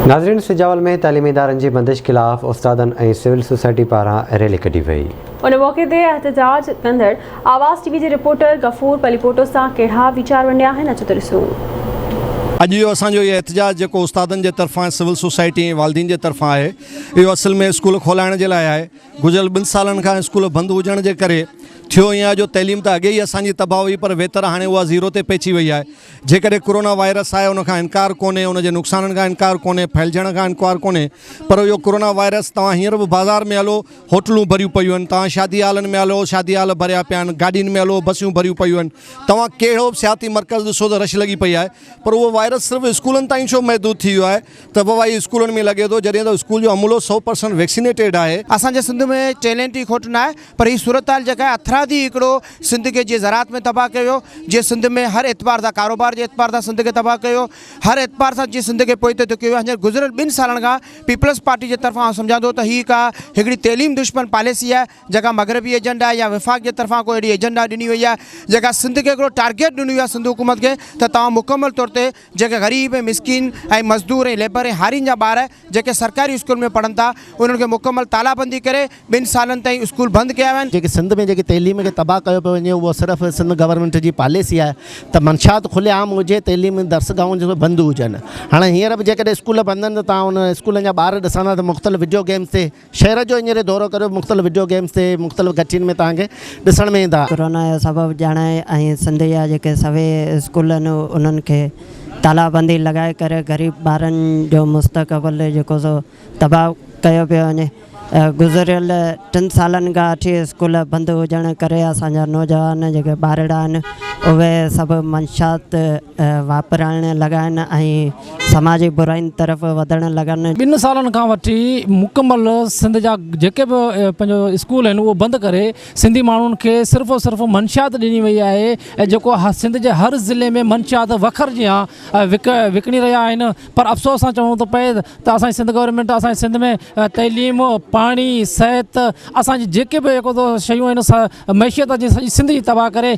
नाज़रीन, सिजावल में तालीमी इदारनि जी बंदिश खिलाफ़ उस्तादनि ऐं सिविल सोसाइटी पारां रैली कढी वई। उन मौक़े ते एहतजाज कंदड़ आवाज़ टीवी जे रिपोर्टर गफूर पलीपोटो सां कहिड़ा वीचार वंडिया आहिनि, अचो त ॾिसूं। अॼु जो असांजो ये एहतजाज जेको उस्तादनि जे तरफ़ां सिविल सोसाइटी ऐं वालिदीन जे तरफ़ां आहे, इहो असल में स्कूल खोलाइण जे लाइ आहे। गुज़िरियल 2 सालनि खां स्कूल बंदि हुजण जे करे थियो ईअं जो तइलीम त अॻे ई असांजी तबाह हुई, पर वेतर हाणे उहा ज़ीरो ते पहुची वई आहे। जेकॾहिं कोरोना वायरस आहे उन खां इनकार कोन्हे, उन जे नुक़साननि खां इनकार कोन्हे, फैलिजण खां इनकार कोन्हे, पर इहो कोरोना वायरस तव्हां हींअर बि बाज़ार में हलो, होटलूं भरियूं पियूं आहिनि, तव्हां शादी हालनि में हलो, शादी हाल भरिया पिया आहिनि, गाॾियुनि में हलो, बसियूं भरियूं पियूं आहिनि, तव्हां कहिड़ो बि सियाती मर्कज़ ॾिसो त रश लॻी पई आहे। पर उहो वायरस सिर्फ़ु स्कूलनि ताईं छो महदूद थी वियो आहे त भई स्कूलनि में लॻे थो, जॾहिं त स्कूल जो अमलो 100% वैक्सीनेटेड आहे। असांजे सिंध में टैलेंट जी खोट न आहे, पर ही सूरत हाल जेका आहे अथरादी हिकिड़ो सिंध के जे ज़रात में तबाह कयो, जे सिंध में हर एतबार सां कारोबार जे एतबार सां सिंध के तबाह कयो, हर एतबार सां जे सिंध के पोइते थो कयो। हींअर गुज़िरियल 2 सालनि खां पीपल्स पार्टी जे तरफ़ां सम्झां थो त ही का हिकिड़ी तइलीम दुश्मन पॉलिसी आहे, जेका मग़रबी एजेंडा या विफ़ाक़ जे तरफ़ां कोई अहिड़ी एजेंडा ॾिनी वई आहे, जेका सिंध खे हिकिड़ो टारगेट ॾिनी आहे सिंध हुकूमत खे त तव्हां मुकमल तौर ते जेके ग़रीब ऐं मिसकिन ऐं मज़दूर ऐं लेबर ऐं हारियुनि जा ॿार जेके सरकारी स्कूल में पढ़नि था उन्हनि खे मुकमल तालाबंदी करे 2 सालनि ताईं स्कूल बंदि कया विया आहिनि। जेके सिंध में जेकी तइलीम खे तबाह कयो पियो वञे, उहो सिर्फ़ु सिंध गवर्नमेंट जी पॉलिसी आहे त मंशात खुलेआम हुजे, तइलीम दर्सगाहूं जो बंदि हुजनि। हाणे हींअर बि जेकॾहिं स्कूल बंदि आहिनि त तव्हां उन स्कूलनि जा ॿार ॾिसंदा त मुख़्तलिफ़ वीडियो गेम्स ते, शहर जो हींअर दौरो करियो, मुख़्तलिफ़ वीडियो गेम्स ते मुख़्तलिफ़ गठियुनि में तव्हांखे ॾिसण में ईंदा। कोरोना जो सबबु ॼाणे ऐं सिंध जा जेके सभई स्कूल आहिनि उन्हनि खे तालाबंदी लॻाए करे ग़रीब ॿारनि जो मुस्तक़बिल जेको सो तबाह कयो पियो वञे। गुज़िरियल 3 सालनि खां वठी स्कूल बंदि हुजण करे असांजा नौजवान जेके ॿारड़ा आहिनि उहे सभु मंशात वापराइण लॻा आहिनि ऐं समाजी बुराइनि तरफ़ वधण लॻनि। 2 सालनि खां वठी मुकमल सिंध जा जेके बि पंहिंजो स्कूल आहिनि उहो बंदि करे सिंधी माण्हुनि खे सिर्फ़ु मंशात ॾिनी वई आहे। ऐं जेको सिंध जे हर ज़िले में मंशात वखरजी विकिणी रहिया आहिनि। पर अफ़सोस सां चवणो थो पए त असांजी सिंध गवर्नमेंट असांजे सिंध में तइलीम, पाणी, सिहत, असांजी जेके बि जेको शयूं आहिनि मैशियत जी सॼी सिंध जी तबाह करे